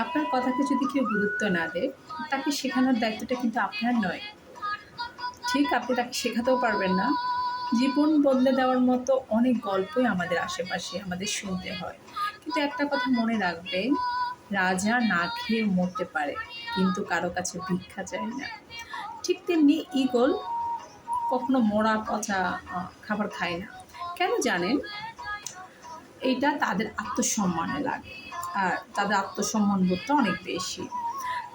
আপনার কথাকে যদি কেউ গুরুত্ব না দেয়, তাকে শেখানোর দায়িত্বটা কিন্তু আপনার নয়। ঠিক আপনি তাকে শেখাতেও পারবেন না। জীবন বদলে দেওয়ার মতো অনেক গল্পই আমাদের আশেপাশে আমাদের শুনতে হয়। কিন্তু একটা কথা মনে রাখবেন, রাজা না খেয়ে মরতে পারে, কিন্তু কারো কাছে ভিক্ষা চায় না। ঠিক তেমনি ঈগল কখনো মরা পচা খাবার খায় না। কেন জানেন? এইটা তাদের আত্মসম্মানে লাগে, আর তাদের আত্মসম্মান বোধটা অনেক বেশি।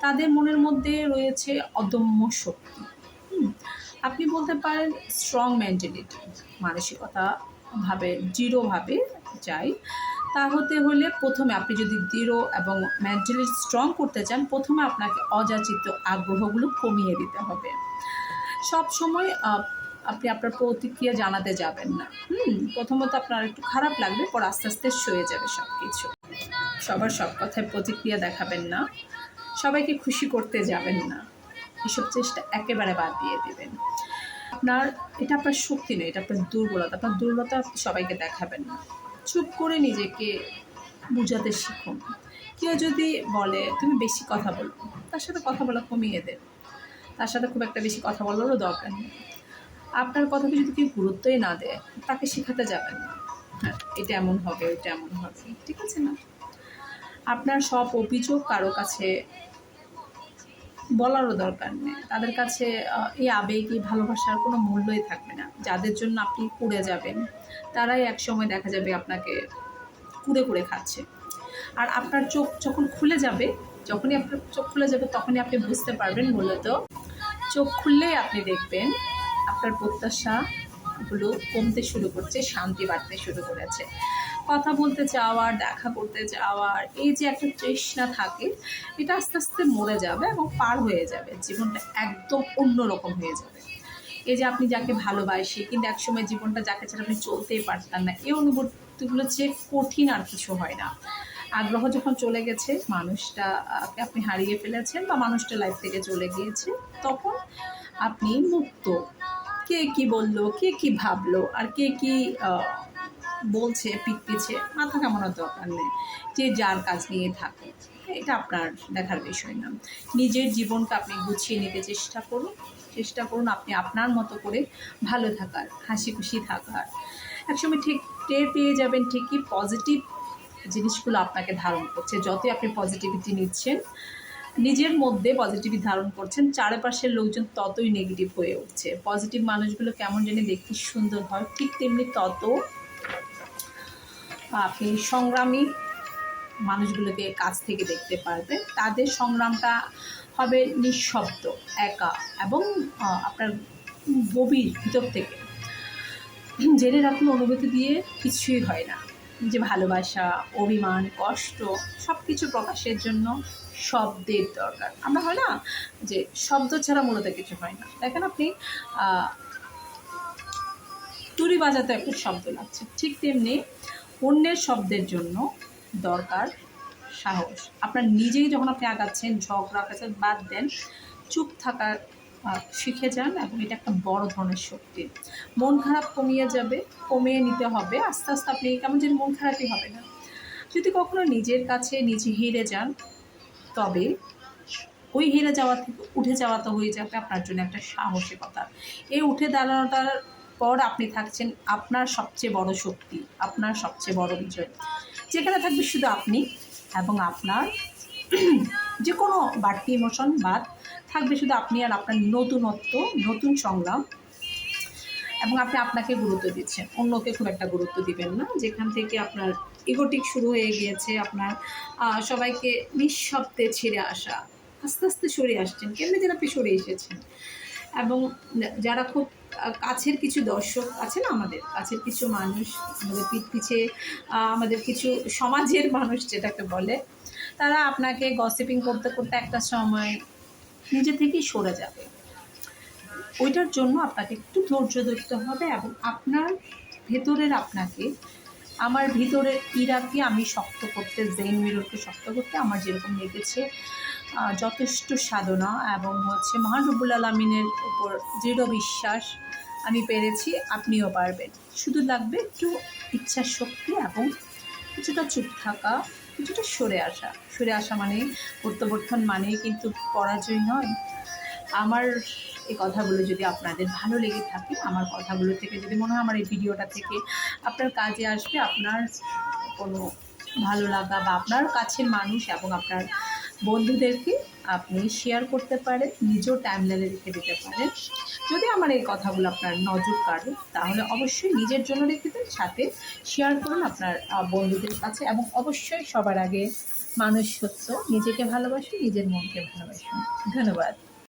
তাদের মনের মধ্যে রয়েছে অদম্য শক্তি। আপনি বলতে পারেন স্ট্রং মেন্টালিটি, মানসিকতা ভাবে দৃঢ়ভাবে চাই। তা হতে হলে প্রথমে আপনি যদি দৃঢ় এবং মেন্টালি স্ট্রং করতে চান, প্রথমে আপনাকে অযাচিত আগ্রহগুলো কমিয়ে দিতে হবে। সব সময় আপনি আপনার প্রতিক্রিয়া জানাতে যাবেন না। প্রথমত আপনার একটু খারাপ লাগবে, পর আস্তে আস্তে সয়ে যাবে সব কিছু। সবার সব কথায় প্রতিক্রিয়া দেখাবেন না, সবাইকে খুশি করতে যাবেন না, এসব চেষ্টা একেবারে বাদ দিয়ে দেবেন। এটা আপনার শক্তি নয়, এটা আপনার দুর্বলতা। আপনার দুর্বলতা আপনি সবাইকে দেখাবেন না। চুপ করে নিজেকে বুঝাতে শিখুন। কেউ যদি বলে তুমি বেশি কথা বলো, তার সাথে কথা বলা কমিয়ে দেন। তার সাথে খুব একটা বেশি কথা বলারও দরকার নেই। আপনার কথাকে যদি কেউ গুরুত্বই না দেয়, তাকে শেখাতে যাবেন না। হ্যাঁ, এটা এমন হবে, ওইটা এমন হবে, ঠিক আছে না? আপনার সব অভিযোগ কারো কাছে বলারও দরকার নেই। তাদের কাছে এই আবেগ, এই ভালোবাসার কোনো মূল্যই থাকবে না। যাদের জন্য আপনি পুড়ে যাবেন, তারাই একসময় দেখা যাবে আপনাকে কুড়ে কুড়ে খাচ্ছে। আর আপনার চোখ যখন খুলে যাবে, যখনই আপনার চোখ খুলে যাবে, তখনই আপনি বুঝতে পারবেন মূলত চোখ খুললেই আপনি দেখবেন আপনার প্রত্যাশাগুলো কমতে শুরু করছে, শান্তি বাড়তে শুরু করেছে। কথা বলতে চাওয়ার, দেখা করতে যাওয়ার এই যে একটা তৃষ্ণা থাকে, এটা আস্তে আস্তে মরে যাবে এবং পার হয়ে যাবে। জীবনটা একদম অন্যরকম হয়ে যাবে। এই যে আপনি যাকে ভালোবাসি, কিন্তু একসময় জীবনটা যাকে ছাড়া আপনি চলতেই পারতেন না, এই অনুভূতিগুলো যে কঠিন আর কিছু হয় না। আগ্রহ যখন চলে গেছে, মানুষটাকে আপনি হারিয়ে ফেলেছেন বা মানুষটা লাইফ থেকে চলে গিয়েছে, তখন আপনি মুক্ত। কে কি বললো, কে কি ভাবলো, আর কে কি বলছে পিঠ পিছে মাথা কামানোর দরকার নেই। যে যার কাজ নিয়ে থাকে, এটা আপনার দেখার বিষয় না। নিজের জীবনকে আপনি গুছিয়ে নিতে চেষ্টা করুন আপনি আপনার মতো করে ভালো থাকার, হাসি খুশি থাকার। একসময় ঠিক টের পেয়ে যাবেন ঠিকই পজিটিভ জিনিসগুলো আপনাকে ধারণ করছে। যতই আপনি পজিটিভিটি নিচ্ছেন, নিজের মধ্যে পজিটিভিটি ধারণ করছেন, চারপাশের লোকজন ততই নেগেটিভ হয়ে উঠছে। পজিটিভ মানুষগুলো কেমন জানি দেখতে সুন্দর হয়, ঠিক তেমনি তত আপনি সংগ্রামী মানুষগুলোকে কাছ থেকে দেখতে পারবেন। তাদের সংগ্রামটা হবে নিঃশব্দ, একা এবং আপনার গভীর ভিতর থেকে। জেনে রাখুন, অনুভূতি দিয়ে কিছুই হয় না। যে ভালোবাসা, অভিমান, কষ্ট সব কিছু প্রকাশের জন্য শব্দের দরকার। আমরা হয় না যে শব্দ ছাড়া মূলত কিছু হয় না। দেখেন আপনি তুড়ি বাজাতে একটা শব্দ লাগছে, ঠিক তেমনি অন্যের শব্দের জন্য দরকার সাহস। আপনার নিজেই যখন আপনি আগাচ্ছেন, ঝগড়া কাছে বাদ দেন, চুপ থাকার শিখে যান, এবং এটা একটা বড় ধরনের শক্তি। মন খারাপ কমিয়ে নিতে হবে আস্তে আস্তে। আপনি কেমন যেন মন খারাপই হবে না। যদি কখনো নিজের কাছে নিজে হেরে যান, তবে ওই হেরে যাওয়া থেকে উঠে যাওয়া তো হয়ে যাবে আপনার জন্য একটা সাহসিকতা। এই উঠে দাঁড়ানোটার পর আপনি থাকছেন আপনার সবচেয়ে বড় শক্তি, আপনার সবচেয়ে বড় বিজয়। যেখানে থাকবে শুধু আপনি এবং আপনার যে কোনো বাড়তি ইমোশন বাদ থাকবে, শুধু আপনি আর আপনার নতুনত্ব, নতুন সংগ্রাম। এবং আপনি আপনাকে গুরুত্ব দিচ্ছেন, অন্যকে খুব একটা গুরুত্ব দিবেন না। যেখান থেকে আপনার ইগোটিক শুরু হয়ে গিয়েছে, আপনার সবাইকে নিঃশব্দে ছেড়ে আসা, আস্তে আস্তে সরে আসছেন। কেমনি যেন আপনি সরে এসেছেন। এবং যারা খুব কাছের কিছু দর্শক আছে না, আমাদের কাছের কিছু মানুষ, আমাদের পিঠ পিছে আমাদের কিছু সমাজের মানুষ যেটাকে বলে, তারা আপনাকে গসিপিং করতে করতে একটা সময় নিজে থেকেই সরে যাবে। ওইটার জন্য আপনাকে একটু ধৈর্য ধরতে হবে, এবং আপনার ভেতরের আপনাকে, আমার ভিতরের ইরাকে আমি শক্ত করতে, জেন মিররকে শক্ত করতে আমার যেরকম লেগেছে যথেষ্ট সাধনা এবং মহান রব্বুল আলামিনের উপর দৃঢ় বিশ্বাস, আমি পেরেছি, আপনিও পারবেন। শুধু লাগবে একটু ইচ্ছার শক্তি এবং কিছুটা চুপ থাকা, কিছুটা সরে আসা মানে প্রত্যাবর্তন মানেই কিন্তু পরাজয় নয়। আমার এই কথাগুলো যদি আপনাদের ভালো লেগে থাকে, আমার কথাগুলো থেকে যদি মনে হয় আমার এই ভিডিওটা থেকে আপনার কাজে আসবে, আপনার কোনো ভালো লাগা বা আপনার কাছের মানুষ এবং আপনার বন্ধুদেরকে আপনি শেয়ার করতে পারেন, নিজেও টাইমলাইনে রেখে দিতে পারেন। যদি আমার এই কথাগুলো আপনার নজর কাড়ে তাহলে অবশ্যই নিজের জন্য রেখে দিন, সাথে শেয়ার করুন আপনার বন্ধুদের কাছে। এবং অবশ্যই সবার আগে মানুষ সত্য, নিজেকে ভালোবাসুন, নিজের মনকে ভালোবাসুন। ধন্যবাদ।